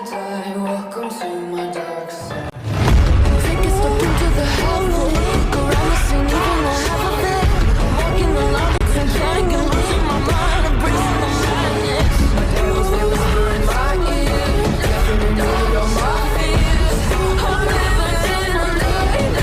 die. Welcome to my dark side. Take a step into the heaven. Look around the scene, even I have a bit. I'm walking along the contact and losing my mind. I'm breathing the madness. My devils, they whisper in my ear. Definitely on my fears. I'm living in a nightmare.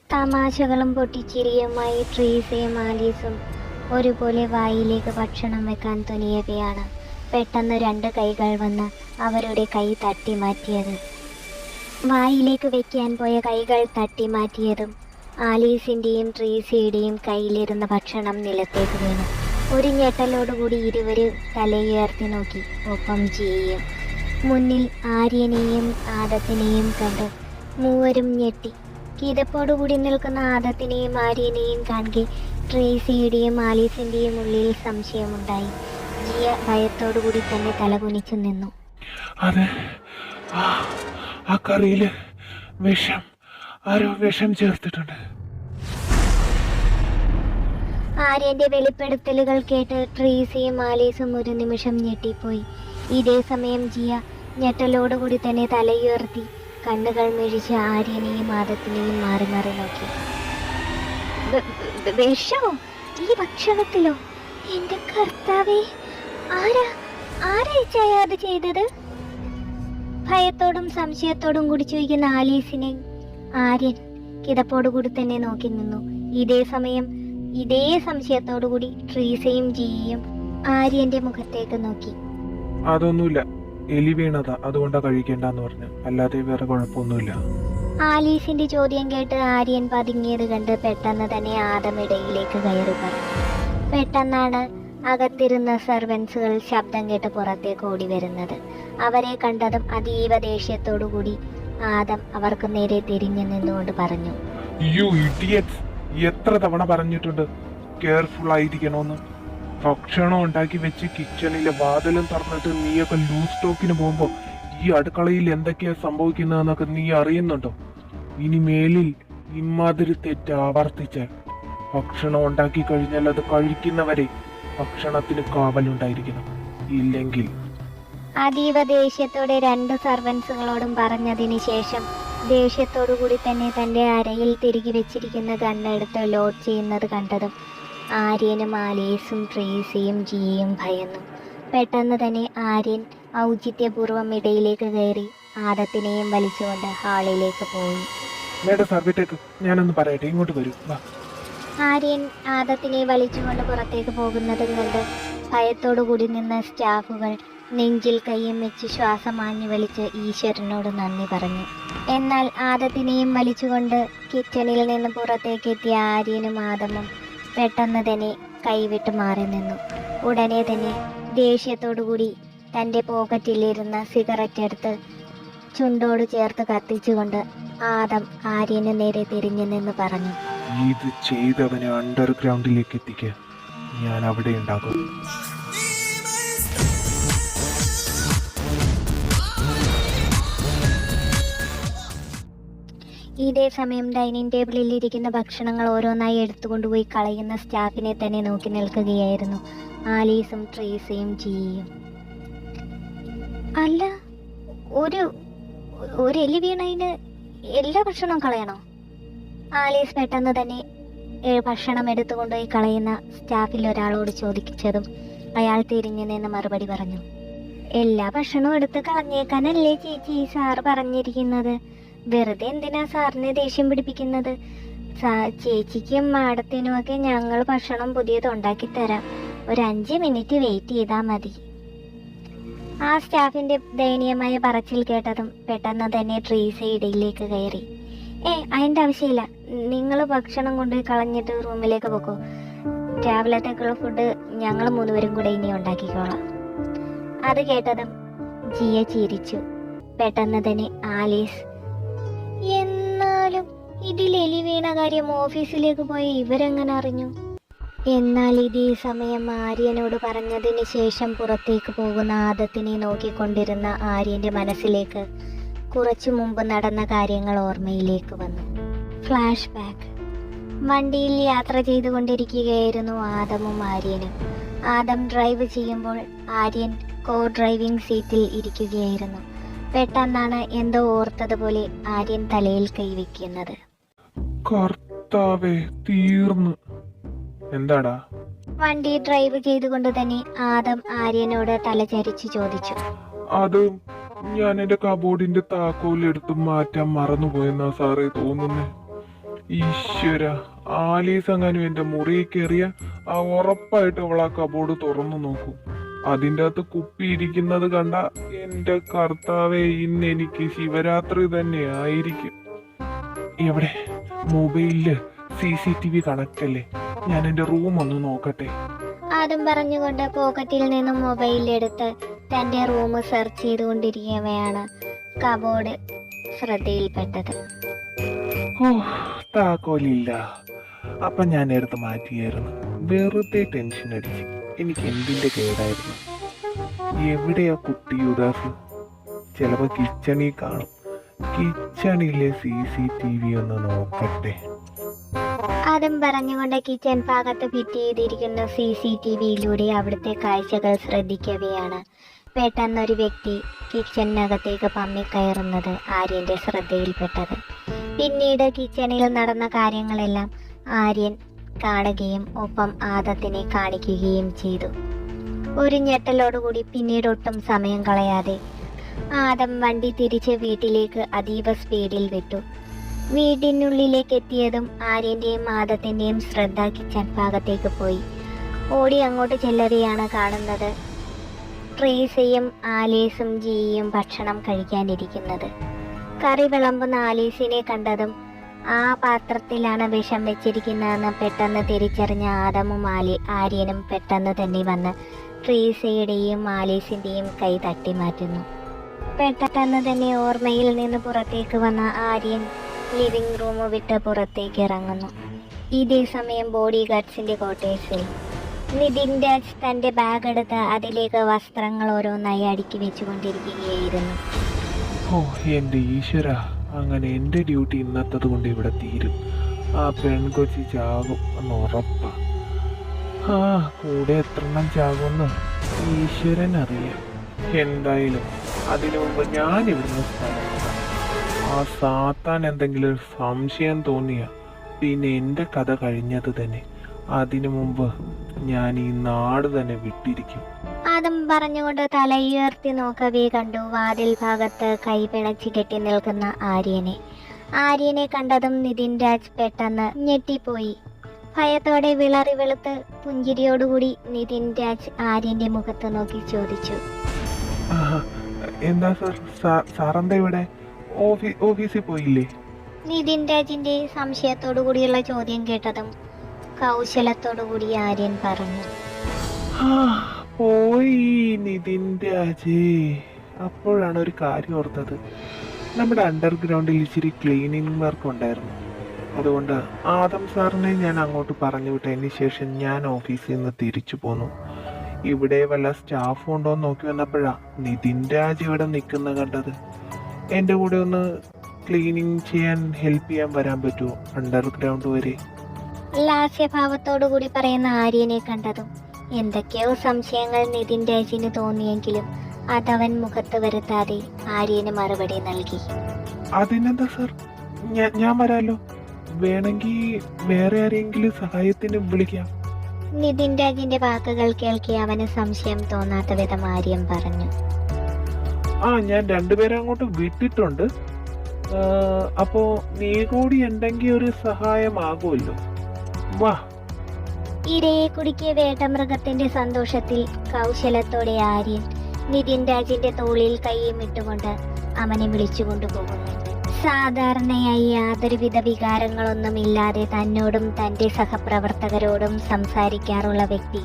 തമാശകളും പൊട്ടിച്ചിരിയുമായി ട്രീസയും ആലീസും ഒരുപോലെ വായിലേക്ക് ഭക്ഷണം വെക്കാൻ തുനിയവയാണ് പെട്ടെന്ന് 2 കൈകൾ വന്ന് അവരുടെ കൈ തട്ടി മാറ്റിയത്. വായിലേക്ക് വെക്കാൻ പോയ കൈകൾ തട്ടി മാറ്റിയതും ആലീസിൻ്റെയും ട്രീസയുടെയും കയ്യിലിരുന്ന ഭക്ഷണം നിലത്തേക്ക് വീണു. ഒരു ഞെട്ടലോടുകൂടി ഇരുവരും തലയുയർത്തി നോക്കി. ഒപ്പം ജിയയും. മുന്നിൽ ആര്യനെയും ആദത്തിനെയും കണ്ട് മൂവരും ഞെട്ടി. കിതപ്പോടുകൂടി നിൽക്കുന്ന ആദത്തിനെയും ആര്യനെയും കാണെ ട്രേസിയുടെയും ആലീസിൻ്റെയും ഉള്ളിൽ സംശയമുണ്ടായി. ജിയ ഭയത്തോടുകൂടി തന്നെ തലകുനിച്ചു നിന്നു. അതെ, ആ കറിയില് ആരോ വിഷം ചേർത്തിട്ടുണ്ട്. ആര്യന്റെ വെളിപ്പെടുത്തലുകൾ കേട്ട് ട്രീസിയും ആലീസും ഒരു നിമിഷം ഞെട്ടിപ്പോയി. ഇതേ സമയം ജിയ ഞെട്ടലോടുകൂടി തന്നെ തലയുയർത്തി കണ്ണുകൾ മിഴിച്ച് ആര്യനെയും ആദത്തിനെയും മാറി മാറി നോക്കി. വിഷമോ? ഈ ഭക്ഷണത്തിലോ? എന്റെ കർത്താവേ, ആരാ അത് ചെയ്തത്? ഭയത്തോടും സംശയത്തോടും കൂടി ചോദിക്കുന്ന ആലീസിനെ ആര്യൻ കിതപ്പോടുകൂടി തന്നെ നോക്കി നിന്നു. ഇതേ സമയം ഇതേ സംശയത്തോടുകൂടി ട്രീസയും ജിയയും ആര്യന്റെ മുഖത്തേക്ക് നോക്കി. അതൊന്നുമില്ല, എലി വീണതാ, അതുകൊണ്ടാ കഴിക്കേണ്ടെന്ന് പറഞ്ഞു, അല്ലാതെ വേറെ കുഴപ്പമൊന്നുമില്ല. ആലീസിന്റെ ചോദ്യം കേട്ട് ആര്യൻ പതുങ്ങിയത് കണ്ട് പെട്ടെന്ന് തന്നെ ആദം ഇടയിലേക്ക് കയറി പറഞ്ഞു. പെട്ടെന്നാണ് അകത്തിരുന്ന സർവൻസുകൾ ശബ്ദം കേട്ട് പുറത്തേക്ക് ഓടി വരുന്നത്. അവരെ കണ്ടതും അതീവ ദേഷ്യത്തോടുകൂടി ആദം അവർക്ക് നേരെ തിരിഞ്ഞു നിന്നുകൊണ്ട് പറഞ്ഞു, യു ഇഡിയറ്റ്സ്, എത്ര തവണ പറഞ്ഞിട്ടുണ്ട് കെയർഫുൾ ആയിരിക്കണോന്ന്. ഭക്ഷണം ഉണ്ടാക്കി വെച്ച് കിച്ചണിലെ വാതിലും തുറന്നിട്ട് നീയൊക്കെ ലൂസ് ടോക്കിന് പോകുമ്പോ ഈ അടുക്കളയിൽ എന്തൊക്കെയാ സംഭവിക്കുന്നതെന്നൊക്കെ നീ അറിയുന്നുണ്ടോ? ഇനി മേലിൽ ഇമാതിരി തെറ്റ് ആവർത്തിച്ചാൽ ഭക്ഷണം ഉണ്ടാക്കി കഴിഞ്ഞാൽ അത് കഴിക്കുന്നവരെ ഭക്ഷണത്തിന് കാവലുണ്ടായിരിക്കണം. ഇല്ലെങ്കിൽ അതീവ ദേഷ്യത്തോടെ 2 സർവൻസുകളോടും പറഞ്ഞതിന് ശേഷം ദേഷ്യത്തോടുകൂടി തന്നെ തന്റെ അരയിൽ തിരികെ വെച്ചിരിക്കുന്ന ഗണ്ണെടുത്ത് ലോഡ് ചെയ്യുന്നത് കണ്ടതും ആര്യനും ആലീസും ട്രീസിയും ജിയയും ഭയന്നു. പെട്ടെന്ന് തന്നെ ആര്യൻ ഔചിത്യപൂർവ്വം ഇടയിലേക്ക് കയറി ആദത്തിനെയും വലിച്ചുകൊണ്ട് ഹാളിലേക്ക് പോയി. ഞാനൊന്ന് പറയട്ടെ, ഇങ്ങോട്ട് വരൂ. ആര്യൻ ആദത്തിനെ വലിച്ചുകൊണ്ട് പുറത്തേക്ക് പോകുന്നത് കണ്ട് ഭയത്തോടുകൂടി നിന്ന സ്റ്റാഫുകൾ നെഞ്ചിൽ കൈയും വെച്ച് ശ്വാസം ആഞ്ഞു വലിച്ച് ഈശ്വരനോട് നന്ദി പറഞ്ഞു. എന്നാൽ ആദത്തിനെയും വലിച്ചുകൊണ്ട് കിച്ചണിൽ നിന്ന് പുറത്തേക്ക് എത്തിയ ആര്യനും ആദമും പെട്ടെന്ന് തന്നെ കൈവിട്ട് മാറി നിന്നു. ഉടനെ തന്നെ ദേഷ്യത്തോടുകൂടി തൻ്റെ പോക്കറ്റിലിരുന്ന സിഗരറ്റ് എടുത്ത് ചുണ്ടോട് ചേർത്ത് കത്തിച്ചുകൊണ്ട് ആദം ആര്യന് നേരെ തിരിഞ്ഞു നിന്ന് പറഞ്ഞു, ഇത് ചെയ്തവനെ അണ്ടർഗ്രൗണ്ടിലേക്ക് എത്തിക്കാൻ ഞാൻ അവിടെ ഉണ്ടാകും. ഇതേ സമയം ഡൈനിങ് ടേബിളിൽ ഇരിക്കുന്ന ഭക്ഷണങ്ങൾ ഓരോന്നായി എടുത്തുകൊണ്ടുപോയി കളയുന്ന സ്റ്റാഫിനെ തന്നെ നോക്കി നിൽക്കുകയായിരുന്നു ആലീസും ട്രീസയും ജിയയും. അല്ല, ഒരു എലി വീണതിന് എല്ലാ ഭക്ഷണവും കളയണോ? ആലീസ് പെട്ടെന്ന് തന്നെ ഭക്ഷണം എടുത്തുകൊണ്ടുപോയി കളയുന്ന സ്റ്റാഫിൽ ഒരാളോട് ചോദിച്ചതും അയാൾ തിരിഞ്ഞു നിന്ന് മറുപടി പറഞ്ഞു, എല്ലാ ഭക്ഷണവും എടുത്ത് കളഞ്ഞേക്കാനല്ലേ ചേച്ചി സാറ് പറഞ്ഞിരിക്കുന്നത്? വെറുതെ എന്തിനാ സാറിനെ ദേഷ്യം പിടിപ്പിക്കുന്നത്? ചേച്ചിക്കും മാഡത്തിനുമൊക്കെ ഞങ്ങൾ ഭക്ഷണം പുതിയത് ഉണ്ടാക്കി തരാം, ഒരു 5 മിനിറ്റ് വെയിറ്റ് ചെയ്താൽ മതി. ആ സ്റ്റാഫിന്റെ ദയനീയമായ പറച്ചിൽ കേട്ടതും പെട്ടെന്ന് തന്നെ ട്രീസ ഇടയിലേക്ക് കയറി. അതിൻ്റെ ആവശ്യമില്ല, നിങ്ങൾ ഭക്ഷണം കൊണ്ടുപോയി കളഞ്ഞിട്ട് റൂമിലേക്ക് പോക്കോ, രാവിലത്തേക്കുള്ള ഫുഡ് ഞങ്ങൾ 3 പേരും കൂടെ ഇനി ഉണ്ടാക്കിക്കോളാം. അത് കേട്ടതും ജിയ ചിരിച്ചു. പെട്ടെന്ന് തന്നെ ആലീസ്, എന്നാലും ഇതിൽ എലി വീണ കാര്യം ഓഫീസിലേക്ക് പോയ ഇവരെങ്ങനെ അറിഞ്ഞു? എന്നാൽ ഇതേ സമയം ആര്യനോട് പറഞ്ഞതിന് ശേഷം പുറത്തേക്ക് പോകുന്ന ആദത്തിനെ നോക്കിക്കൊണ്ടിരുന്ന ആര്യന്റെ മനസ്സിലേക്ക് കുറച്ചു മുമ്പ് നടന്ന കാര്യങ്ങൾ ഓർമ്മയിലേക്ക് വന്നു. Flash back. വണ്ടിയിൽ യാത്ര ചെയ്തുകൊണ്ടിരിക്കുകയായിരുന്നു ആദമും ആര്യനും. ആദം ഡ്രൈവ് ചെയ്യുമ്പോൾ ആര്യൻ കോ ഡ്രൈവിംഗ് സീറ്റിൽ ഇരിക്കുകയായിരുന്നു. പെട്ടെന്നാണ് എന്തോ ഓർത്തതുപോലെ ആര്യൻ തലയിൽ കൈവയ്ക്കുന്നത്. കർത്താവേ, തീർന്നു. എന്താടാ? വണ്ടി ഡ്രൈവ് ചെയ്തുകൊണ്ട് തന്നെ ആദം ആര്യനോട് തലചരിച്ചു ചോദിച്ചു. അത് ഞാൻ എന്റെ കബോർഡിന്റെ താക്കോലെടുത്ത് മാറ്റാൻ മറന്നുപോയെന്നാ സാറേ തോന്നുന്നേ. ഈശ്വര, ആലീസ് എങ്ങാനും എന്റെ മുറിയിൽ കയറിയ ഉറപ്പായിട്ട് അവൾ ആ കബോർഡ് തുറന്നു നോക്കും. അതിൻ്റെ അകത്ത് കുപ്പി ഇരിക്കുന്നത് കണ്ട എന്റെ കർത്താവേ, ഇന്ന് എനിക്ക് ശിവരാത്രി തന്നെ ആയിരിക്കും. എവിടെ? മൊബൈലില് CCTV കണക്ട് അല്ലേ? ഞാൻ എന്റെ റൂം ഒന്ന് നോക്കട്ടെ. ആദം പറഞ്ഞുകൊണ്ട് പോക്കറ്റിൽ നിന്നും മൊബൈലെടുത്ത് തന്റെ റൂം സെർച്ച് ചെയ്തുകൊണ്ടിരിക്കവെയാണ് കബോർഡ് ശ്രദ്ധയിൽപ്പെട്ടത്. ഓ, താക്കോലില്ല. അപ്പൊ ഞാൻ എടുത്ത് മാറ്റിയായിരുന്നു. വെറുതെ ടെൻഷൻ അടിച്ച്. എനിക്ക് എന്തിന്റെ കേടായിരുന്നു. എവിടെയാ കുട്ടി യുദാസ്? ചിലപ്പോ കിച്ചണിൽ കാണും. കിച്ചണിലെ CCTV ഒന്ന് നോക്കട്ടെ. ആദം പറഞ്ഞുകൊണ്ട് കിച്ചൺ ഭാഗത്ത് ഫിറ്റ് ചെയ്തിരിക്കുന്ന CCTVയിലൂടെ അവിടുത്തെ കാഴ്ചകൾ ശ്രദ്ധിക്കവെയാണ് പെട്ടെന്നൊരു വ്യക്തി കിച്ചണിനകത്തേക്ക് പമ്മിക്കയറുന്നത് ആര്യന്റെ ശ്രദ്ധയിൽപ്പെട്ടത്. പിന്നീട് കിച്ചണിൽ നടന്ന കാര്യങ്ങളെല്ലാം ആര്യൻ കാണുകയും ഒപ്പം ആദത്തിനെ കാണിക്കുകയും ചെയ്തു. ഒരു ഞെട്ടലോടുകൂടി പിന്നീട് ഒട്ടും സമയം കളയാതെ ആദം വണ്ടി തിരിച്ച് വീട്ടിലേക്ക് അതീവ സ്പീഡിൽ വിട്ടു. വീടിനുള്ളിലേക്ക് എത്തിയതും ആര്യന്റെയും ആദത്തിന്റെയും ശ്രദ്ധ കിച്ചൺ ഭാഗത്തേക്ക് പോയി. ഓടി അങ്ങോട്ട് ചെല്ലവെയാണ് കാണുന്നത് ട്രീസയും ആലീസും ജിയും ഭക്ഷണം കഴിക്കാനിരിക്കുന്നത്. കറി വിളമ്പുന്ന ആലീസിനെ കണ്ടതും ആ പാത്രത്തിലാണ് വിഷം വെച്ചിരിക്കുന്നതെന്ന് പെട്ടെന്ന് തിരിച്ചറിഞ്ഞ ആദമും ആര്യനും പെട്ടെന്ന് തന്നെ വന്ന് ട്രീസയുടെയും ആലീസിന്റെയും കൈ തട്ടി മാറ്റുന്നു. പെട്ടെന്ന് തന്നെ ഓർമ്മയിൽ നിന്ന് പുറത്തേക്ക് വന്ന ആര്യൻ ലിവിംഗ് റൂം വിട്ട് പുറത്തേക്ക് ഇറങ്ങുന്നു. ഇതേ സമയം ബോഡി ഗാർഡ്സിന്റെ ക്വാർട്ടേഴ്സിൽ നിതിൻ രാജ് തന്റെ ബാഗ് എടുത്ത് അതിലേക്ക് വസ്ത്രങ്ങൾ ഓരോന്നായി അടുക്കി വെച്ചുകൊണ്ടിരിക്കുകയായിരുന്നു. ഓ എന്റെ ഈശ്വര, അങ്ങനെ എന്റെ ഡ്യൂട്ടി ഇന്നത്തത് കൊണ്ട് ഇവിടെ തീരും. ആ പെൺകൊച്ചി ചാകും എന്ന് ഉറപ്പാ. കൂടെ എത്രണ്ണം ചാകുമെന്ന് ഈശ്വരൻ അറിയാം. എന്തായാലും അതിനു മുമ്പ് ഞാൻ ഇവിടുന്ന് സ്ഥലം. ആ സാത്താൻ എന്തെങ്കിലും ഒരു സംശയം തോന്നിയ പിന്നെ എന്റെ കഥ കഴിഞ്ഞത് തന്നെ. അതിനു മുമ്പ് ഞാൻ ഈ നാട് തന്നെ വിട്ടിരിക്കും. ആദം പറഞ്ഞുകൊണ്ട് തലയുയർത്തി നോക്കവേ കണ്ടു വാതിൽ ഭാഗത്ത് കൈ പിണച്ചി കെട്ടി നിൽക്കുന്ന ആര്യനെ കണ്ടതും നിതിൻ രാജ് പെട്ടെന്ന് ഞെട്ടിപ്പോയി. ഭയത്തോടെ വിളറി വെളുത്ത് പുഞ്ചിരിയോടുകൂടി നിതിൻ രാജ് ആര്യന്റെ മുഖത്ത് നോക്കി ചോദിച്ചു. എന്താ സാറെന്താ ഇവിടെ? ഓഫീസിൽ പോയില്ലേ? നിതിൻ രാജിന്റെ സംശയത്തോടു കൂടിയുള്ള ചോദ്യം കേട്ടതും കൗശലത്തോടുകൂടി ആര്യൻ പറഞ്ഞു. പോയി നിതിൻ രാജേ. അപ്പോഴാണ് ഒരു കാര്യം ഓർത്തത്. നമ്മുടെ അണ്ടർഗ്രൗണ്ടിൽ ഇച്ചിരി ക്ലീനിങ് വർക്ക് ഉണ്ടായിരുന്നു. അതുകൊണ്ട് ആദം സാറിനെ ഞാൻ അങ്ങോട്ട് പറഞ്ഞു വിട്ടതിന് ശേഷം ഞാൻ ഓഫീസിൽ നിന്ന് തിരിച്ചു പോന്നു. ഇവിടെ വല്ല സ്റ്റാഫ് ഉണ്ടോ എന്ന് നോക്കി വന്നപ്പോഴാ നിതിൻ രാജ് ഇവിടെ നിൽക്കുന്ന കണ്ടത്. എൻ്റെ കൂടെ ഒന്ന് ക്ലീനിങ് ചെയ്യാൻ ഹെൽപ്പ് ചെയ്യാൻ വരാൻ പറ്റുമോ അണ്ടർഗ്രൗണ്ട് വരെ? ലാസ്യഭാവത്തോടു കൂടി പറയുന്ന ആര്യനെ കണ്ടതും എന്തൊക്കെയോ സംശയങ്ങൾ നിതിൻ രാജിന് തോന്നിയെങ്കിലും അതവൻ മുഖത്ത് വരുത്താതെ ആര്യന് മറുപടി നൽകി. അതിനെന്താ സാർ, ഞാൻ വരാലോ. വേണമെങ്കിൽ വേറെ ആരെങ്കിലും സഹായത്തിന് വിളിക്കാം. നിതിൻ രാജിന്റെ വാക്കുകൾ കേൾക്കി അവന് സംശയം തോന്നാത്ത വിധം ആര്യൻ പറഞ്ഞു. ഞാൻ രണ്ടുപേരെ അങ്ങോട്ട് വിട്ടിട്ടുണ്ട്. അപ്പോ നീ കൂടി ഉണ്ടെങ്കിൽ ഒരു സഹായമാകുമല്ലോ. വാ. ഇരയെ കുടുക്കിയ വേട്ടമൃഗത്തിന്റെ സന്തോഷത്തിൽ കൗശലത്തോടെ ആര്യൻ നിതിൻ രാജിന്റെ തോളിൽ കൈയും ഇട്ടുകൊണ്ട് അവനെ വിളിച്ചുകൊണ്ടുപോകുന്നു. സാധാരണയായി യാതൊരുവിധ വികാരങ്ങളൊന്നുമില്ലാതെ തന്നോടും തന്റെ സഹപ്രവർത്തകരോടും സംസാരിക്കാറുള്ള വ്യക്തി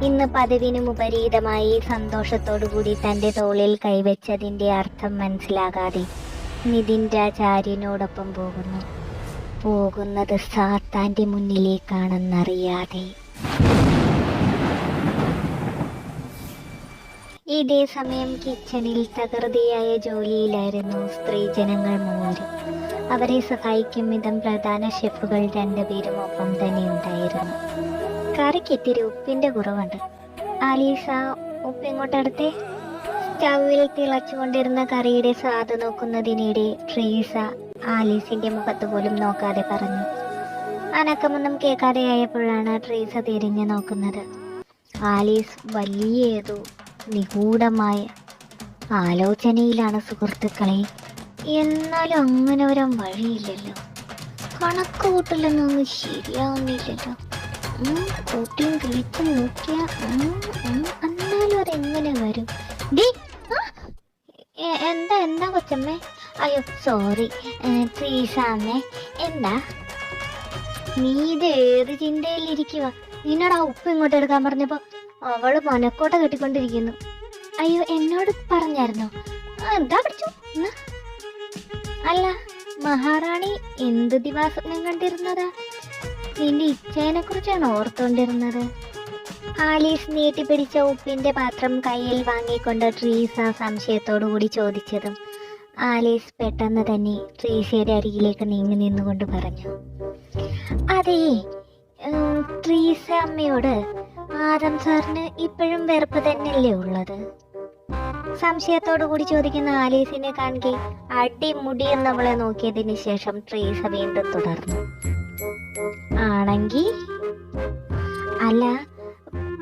ഇന്ന് പതിവിനും വിപരീതമായി സന്തോഷത്തോടുകൂടി തന്റെ തോളിൽ കൈവച്ചതിന്റെ അർത്ഥം മനസ്സിലാകാതെ നിതിൻ രാജ് ആര്യനോടൊപ്പം പോകുന്നത് സാത്താന്റെ മുന്നിലേക്കാണെന്നറിയാതെ. ഇതേ സമയം കിച്ചണിൽ തകൃതിയായ ജോലിയിലായിരുന്നു സ്ത്രീജനങ്ങൾ മൂവരും. അവരെ സഹായിക്കും വിധം പ്രധാന ഷെഫുകൾ രണ്ടുപേരും ഒപ്പം തന്നെ ഉണ്ടായിരുന്നു. കറിക്ക് ഇത്തിരി ഉപ്പിന്റെ കുറവുണ്ട്. ആലീസ് ആ ഉപ്പ് ഇങ്ങോട്ടെടുത്തേ. സ്റ്റൗവിൽ തിളച്ചുകൊണ്ടിരുന്ന കറിയുടെ സ്വാദ് നോക്കുന്നതിനിടെ ട്രീസ ആലീസിന്റെ മുഖത്ത് പോലും നോക്കാതെ പറഞ്ഞു. അനക്കമൊന്നും കേൾക്കാതെയായപ്പോഴാണ് ട്രീസ തിരിഞ്ഞു നോക്കുന്നത്. ആലീസ് വലിയ ഏതോ നിഗൂഢമായ ആലോചനയിലാണ് സുഹൃത്തുക്കളെ. എന്നാലും അങ്ങനെ വരാൻ വഴിയില്ലല്ലോ. കണക്ക് കൂട്ടലൊന്നും ഒന്നും ശരിയാവുന്നില്ലല്ലോ. കൂട്ടിയും കിളിച്ചും നോക്കിയ എന്നാലും അതെങ്ങനെ വരും? എന്താ കൊച്ചമ്മേ? അയ്യോ സോറി ട്രീസാമ്മേ. എന്താ നീ ഇത് ഏത് ചിന്തയിലിരിക്കുക? നിന്നോട് ആ ഉപ്പ് ഇങ്ങോട്ട് എടുക്കാൻ പറഞ്ഞപ്പോ അവള് മനക്കോട്ട കെട്ടിക്കൊണ്ടിരിക്കുന്നു. അയ്യോ എന്നോട് പറഞ്ഞായിരുന്നോ? എന്താ പഠിച്ചു? അല്ല മഹാറാണി എന്ത് ദിവസം കണ്ടിരുന്നതാ? നിന്റെ ഇച്ഛനെ കുറിച്ചാണ് ഓർത്തോണ്ടിരുന്നത്. ആലീസ് നീട്ടിപ്പിടിച്ച ഉപ്പിന്റെ പാത്രം കയ്യിൽ വാങ്ങിക്കൊണ്ട് ട്രീസ സംശയത്തോടു കൂടി ചോദിച്ചതും ആലീസ് പെട്ടെന്ന് തന്നെ ട്രീസയുടെ അരികിലേക്ക് നീങ്ങി നിന്നുകൊണ്ട് പറഞ്ഞു, അതേ ട്രീസ അമ്മയോട് ആദം സാറിന് ഇപ്പോഴും വെറുപ്പ് തന്നെയല്ലേ ഉള്ളത്? സംശയത്തോടു കൂടി ചോദിക്കുന്ന ആലീസിനെ കാണുക അടിമുടി എന്നവളെ നോക്കിയതിന് ശേഷം ട്രീസ വീണ്ടും തുടർന്നു, ആണെങ്കി അല്ല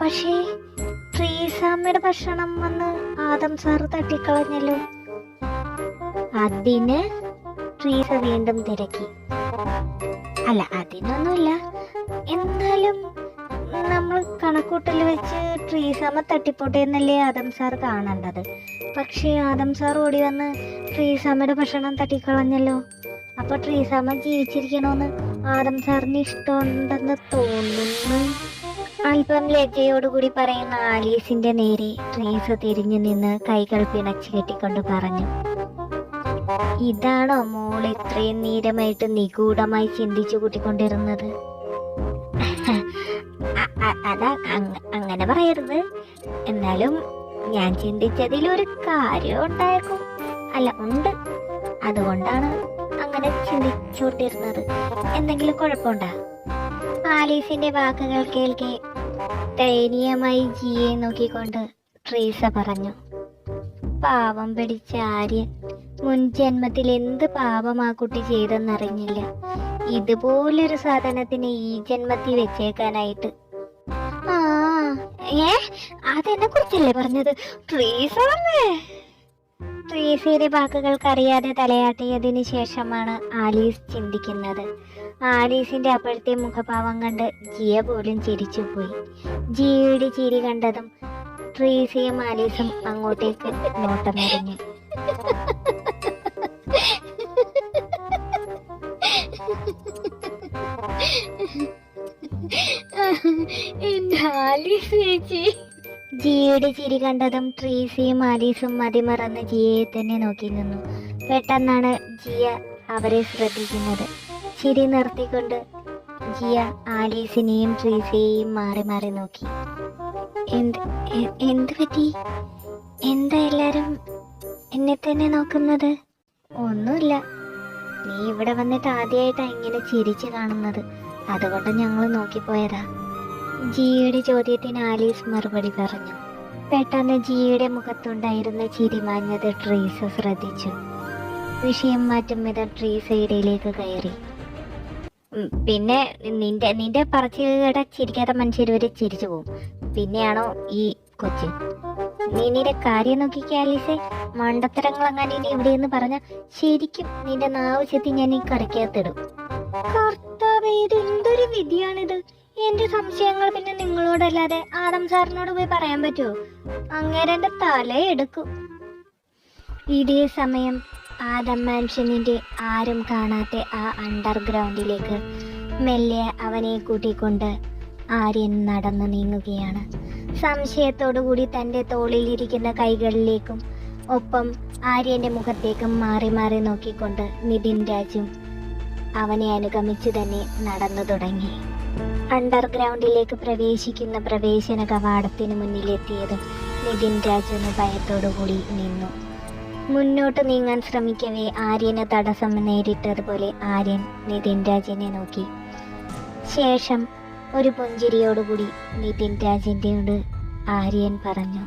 പക്ഷേ ട്രീസാമ്മയുടെ ഭക്ഷണം വന്ന് ആദം സാറ് തട്ടിക്കളഞ്ഞല്ലോ. അതിന് ട്രീസ വീണ്ടും തിരക്കി. അല്ല അതിനൊന്നുമില്ല, എന്നാലും നമ്മൾ കണക്കൂട്ടൽ വെച്ച് ട്രീസാമ്മ തട്ടിപ്പോട്ടെ എന്നല്ലേ ആദം സാർ കാണേണ്ടത്. പക്ഷേ ആദം സാർ ഓടി വന്ന് ട്രീസാമ്മയുടെ ഭക്ഷണം തട്ടിക്കളഞ്ഞല്ലോ. അപ്പൊ ട്രീസാമ്മ ജീവിച്ചിരിക്കണോന്ന് ആദം സാറിന് ഇഷ്ടമുണ്ടെന്ന് തോന്നുന്നു. അല്പം ലജ്ജയോടുകൂടി പറയുന്ന ആലീസിന്റെ നേരെ ട്രീസ തിരിഞ്ഞു നിന്ന് കൈകൾ പിണച്ചു കെട്ടിക്കൊണ്ട് പറഞ്ഞു, ഇതാണോ മോൾ ഇത്രയും നേരമായിട്ട് നിഗൂഢമായി ചിന്തിച്ചു കൂട്ടിക്കൊണ്ടിരുന്നത്? അതാ അങ്ങനെ പറയരുത്. എന്നാലും ഞാൻ ചിന്തിച്ചതിൽ ഒരു കാര്യം ഉണ്ടായേക്കും. അല്ല ഉണ്ട്, അതുകൊണ്ടാണ് അങ്ങനെ ചിന്തിച്ചുകൊണ്ടിരുന്നത്. എന്തെങ്കിലും കുഴപ്പമുണ്ടാ? ആലീസിന്റെ വാക്കുകൾ കേൾക്കെ ദയനീയമായി ജിയെ നോക്കിക്കൊണ്ട് ട്രീസ പറഞ്ഞു, പാവം പിടിച്ച ആര്യൻ മുൻ ജന്മത്തിൽ എന്ത് പാപം ആ കുട്ടി ചെയ്തെന്നറിഞ്ഞില്ല. ഇതുപോലൊരു സാധനത്തിന് ഈ ജന്മത്തിൽ വെച്ചേക്കാനായിട്ട്. അതെന്നെ കുറിച്ചല്ലേ പറഞ്ഞത്? ട്രീസയുടെ വാക്കുകൾക്കറിയാതെ തലയാട്ടിയതിന് ശേഷമാണ് ആലീസ് ചിന്തിക്കുന്നത്. ആലീസിന്റെ അപ്പോഴത്തെ മുഖഭാവം കണ്ട് ജിയ പോലും ചിരിച്ചുപോയി. ജിയയുടെ ചിരി കണ്ടതും ട്രീസയും ആലീസും അങ്ങോട്ടേക്ക് നോട്ടം എറിഞ്ഞു. ജിയയുടെ ചിരി കണ്ടതും ട്രീസയും ആലീസും മതിമറന്ന് ജിയയെ തന്നെ നോക്കി നിന്നു. പെട്ടെന്നാണ് ജിയ അവരെ ശ്രദ്ധിക്കുന്നത്. ചിരി നിർത്തിക്കൊണ്ട് ജിയ ആലീസിനെയും ട്രീസയെയും മാറി മാറി നോക്കി. എന്ത് പറ്റി? എന്താ എല്ലാരും എന്നെ തന്നെ നോക്കുന്നത്? ഒന്നുമില്ല, നീ ഇവിടെ വന്നിട്ട് ആദ്യമായിട്ടാ ഇങ്ങനെ ചിരിച്ചു കാണുന്നത്, അതുകൊണ്ട് ഞങ്ങൾ നോക്കിപ്പോയതാ. ജിയുടെ ചോദ്യത്തിന് ആലീസ് മറുപടി പറഞ്ഞു. പെട്ടെന്ന് ജിയുടെ മുഖത്തുണ്ടായിരുന്ന ചിരി മാഞ്ഞത് ട്രീസ ശ്രദ്ധിച്ചു. വിഷയം മാറ്റും വിധം ട്രീസ ഇടയിലേക്ക് കയറി. പിന്നെ നിന്റെ പറച്ചിലൂടെ ചിരിക്കാത്ത മനുഷ്യർ വരെ ചിരിച്ചു പോവും, പിന്നെയാണോ ഈ കൊച്ചു? നിന്റെ കാര്യം നോക്കിക്കേ ആലീസെ, മണ്ടത്തരങ്ങൾ അങ്ങനെ ഇനി ഇവിടെയെന്ന് പറഞ്ഞ ശരിക്കും നിന്റെ നാവ് ചെത്തി ഞാൻ ഈ കറിക്കകത്തിടും. കർത്താവേ, ഇതെന്തൊരു വിധിയാണിത്! എന്റെ സംശയങ്ങൾ പിന്നെ നിങ്ങളോടല്ലാതെ ആദം സാറിനോട് പോയി പറയാൻ പറ്റുമോ? അങ്ങേരെ എന്റെ തല എടുക്കും. ഇതേ സമയം ആദം മാൻഷനിന്റെ ആരും കാണാത്ത ആ അണ്ടർഗ്രൗണ്ടിലേക്ക് മെല്ലെ അവനെ കൂട്ടിക്കൊണ്ട് ആര്യൻ നടന്നു നീങ്ങുകയാണ്. സംശയത്തോടുകൂടി തൻ്റെ തോളിലിരിക്കുന്ന കൈകളിലേക്കും ഒപ്പം ആര്യന്റെ മുഖത്തേക്കും മാറി മാറി നോക്കിക്കൊണ്ട് നിതിൻ രാജും അവനെ അനുഗമിച്ചു തന്നെ നടന്നു തുടങ്ങി. അണ്ടർഗ്രൗണ്ടിലേക്ക് പ്രവേശിക്കുന്ന പ്രവേശന കവാടത്തിന് മുന്നിലെത്തിയതും നിതിൻ രാജു ഭയത്തോടുകൂടി നിന്നു. മുന്നോട്ട് നീങ്ങാൻ ശ്രമിക്കവേ ആര്യന് തടസ്സം നേരിട്ടതുപോലെ ആര്യൻ നിതിൻ രാജിനെ നോക്കി. ശേഷം ഒരു പുഞ്ചിരിയോടുകൂടി നിതിൻ രാജിൻ്റെയോട് ആര്യൻ പറഞ്ഞു,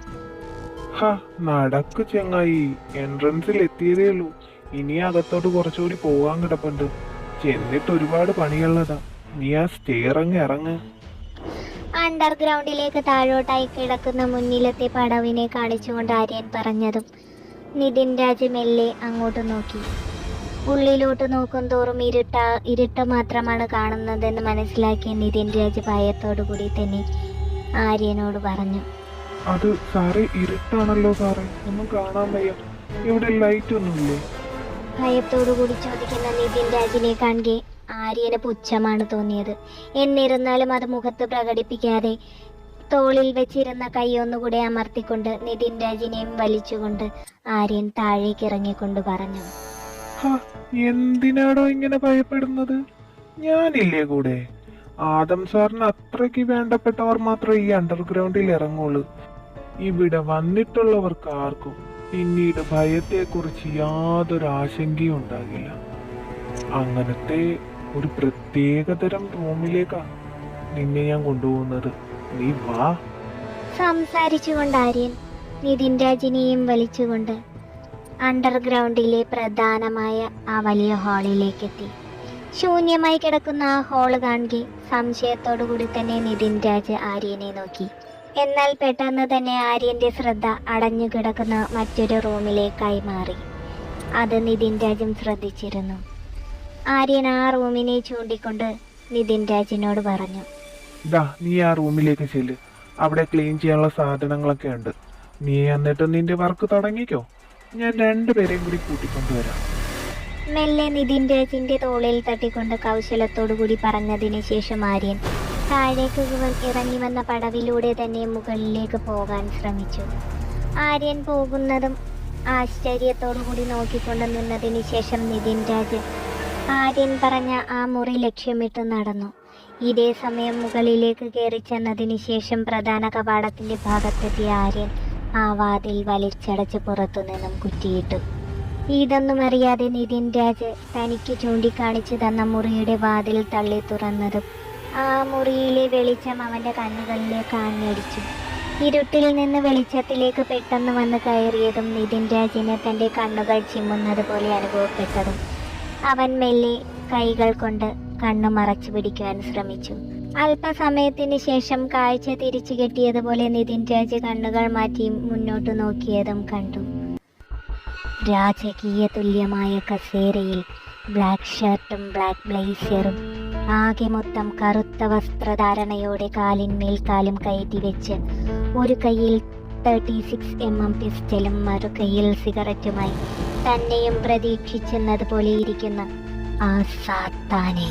നടക്ക് ചെങ്ങായി, എൻട്രൻസിൽ എത്തിയതേ ഉള്ളൂ. ഇനി അകത്തോട്ട് കുറച്ചുകൂടി പോകാൻ കിടപ്പുണ്ട്. ചെന്നിട്ട് ഒരുപാട് പണിയുള്ളതാ. നീ ആ സ്റ്റെയറങ്ങ് ഇറങ്ങ്. അണ്ടർഗ്രൗണ്ടിലേക്ക് താഴോട്ടായി കിടക്കുന്ന മുന്നിലത്തെ പടവിനെ കാണിച്ചുകൊണ്ട് ആര്യൻ പറഞ്ഞതും നിതിൻ രാജ് മെല്ലെ അങ്ങോട്ട് നോക്കി. ഉള്ളിലോട്ട് നോക്കും തോറും ഇരുട്ട് മാത്രമാണ് കാണുന്നതെന്ന് മനസ്സിലാക്കിയ നിതിൻ രാജ് ഭയത്തോടു കൂടി തന്നെ ആര്യനോട് പറഞ്ഞു, അത് സാറേ ഇരുട്ടാണല്ലോ സാറേ, ഒന്നും കാണാൻ വയ്യ. ഇവിടെ ലൈറ്റ് ഒന്നുമില്ലേ? ഭയത്തോടു കൂടി ചോദിക്കുന്ന നിതിൻ രാജിനെ കാണുകെ ആര്യന് പുച്ഛമാണ് തോന്നിയത്. എന്നിരുന്നാലും അത് മുഖത്ത് പ്രകടിപ്പിക്കാതെ തോളിൽ വെച്ചിരുന്ന കൈ ഒന്നുകൂടെ അമർത്തിക്കൊണ്ട് നിതിൻ രാജിനെയും വലിച്ചുകൊണ്ട് ആര്യൻ താഴേക്ക് ഇറങ്ങിക്കൊണ്ട് പറഞ്ഞു, എന്തിനാടോ ഇങ്ങനെ ഭയപ്പെടുന്നത്? ഞാനില്ലേ കൂടെ. ആദം സാറിന് അത്രയ്ക്ക് വേണ്ടപ്പെട്ടവർ മാത്രമേ ഈ അണ്ടർഗ്രൗണ്ടിൽ ഇറങ്ങുള്ളൂ. ഇവിടെ വന്നിട്ടുള്ളവർക്ക് ആർക്കും പിന്നീട് ഭയത്തെക്കുറിച്ച് യാതൊരു ആശങ്കയും ഉണ്ടാകില്ല. അങ്ങനത്തെ ഒരു പ്രത്യേകതരം റൂമിലേക്കാണ് നിന്നെ ഞാൻ കൊണ്ടുപോകുന്നത്. നീ വാ. സംസാരിച്ചുകൊണ്ട് ആര്യൻ നിതിൻ രാജിനെയും വലിച്ചുകൊണ്ട് അണ്ടർഗ്രൗണ്ടിലെ പ്രധാനമായ ആ വലിയ ഹാളിലേക്കെത്തി. ശൂന്യമായി കിടക്കുന്ന ആ ഹാള് കാണുകെ സംശയത്തോടു കൂടി തന്നെ നിതിൻ രാജ് ആര്യനെ നോക്കി. എന്നാൽ പെട്ടെന്ന് തന്നെ ആര്യന്റെ ശ്രദ്ധ അടഞ്ഞു കിടക്കുന്ന മറ്റൊരു റൂമിലേക്കായി മാറി. അത് നിതിൻ രാജും ശ്രദ്ധിച്ചിരുന്നു. ആര്യൻ ആ റൂമിനെ ചൂണ്ടിക്കൊണ്ട് നിതിൻ രാജിനോട് പറഞ്ഞു, നീ ആ റൂമിലേക്ക് ചെല്ല്. അവിടെ ക്ലീൻ ചെയ്യാനുള്ള സാധനങ്ങളൊക്കെ ഉണ്ട്. നീ എന്നിട്ട് നിന്റെ വർക്ക് തുടങ്ങിക്കോ. ഞാൻ രണ്ടുപേരെയും കൂടി കൂട്ടിക്കൊണ്ടുവരാം. മെല്ലെ നിതിൻ രാജിന്റെ തോളിൽ തട്ടിക്കൊണ്ട് കൗശലത്തോടു കൂടി പറഞ്ഞതിന് ശേഷം ആര്യൻ താഴേക്ക് ഇറങ്ങി വന്ന പടവിലൂടെ തന്നെ മുകളിലേക്ക് പോകാൻ ശ്രമിച്ചു. ആര്യൻ പോകുന്നതും ആശ്ചര്യത്തോടു കൂടി നോക്കിക്കൊണ്ട് നിന്നതിന് ശേഷം നിതിൻ രാജ് ആര്യൻ പറഞ്ഞ ആ മുറി ലക്ഷ്യമിട്ട് നടന്നു. ഇതേ സമയം മുകളിലേക്ക് കയറി ചെന്നതിന് ശേഷം പ്രധാന കവാടത്തിന്റെ ഭാഗത്തെത്തിയ ആര്യൻ ആ വാതിൽ വലിച്ചടച്ച് പുറത്തു നിന്നും കുറ്റിയിട്ടു. ഇതൊന്നും അറിയാതെ നിതിൻ രാജ് തനിക്ക് ചൂണ്ടിക്കാണിച്ചു തന്ന മുറിയുടെ വാതിൽ തള്ളി തുറന്നതും ആ മുറിയിലെ വെളിച്ചം അവന്റെ കണ്ണുകളിലേക്ക് ആഞ്ഞടിച്ചു. ഇരുട്ടിൽ നിന്ന് വെളിച്ചത്തിലേക്ക് പെട്ടെന്ന് വന്ന് കയറിയതും നിതിൻ രാജിനെ തന്റെ കണ്ണുകൾ ചിമ്മുന്നത് പോലെ അനുഭവപ്പെട്ടതും അവൻ മെല്ലെ കൈകൾ കൊണ്ട് കണ്ണു മറച്ചു പിടിക്കുവാൻ ശ്രമിച്ചു. അല്പസമയത്തിന് ശേഷം കാഴ്ച തിരിച്ചു കെട്ടിയതുപോലെ നിതിൻ രാജ് കണ്ണുകൾ മാറ്റി മുന്നോട്ട് നോക്കിയതും കണ്ടു. രാജകീയ തുല്യമായ കസേരയിൽ ബ്ലാക്ക് ഷർട്ടും ബ്ലാക്ക് ബ്ലേസറും ആകെ മൊത്തം കറുത്ത വസ്ത്രധാരണയോടെ കാലിന്മേൽ കാലും കയറ്റി വെച്ച് ഒരു കയ്യിൽ 36mm പിസ്റ്റലും മറുകൈയിൽ സിഗരറ്റുമായി തന്നെയും പ്രതീക്ഷിച്ചെന്നതുപോലെ ഇരിക്കുന്ന ആ സാത്താനെ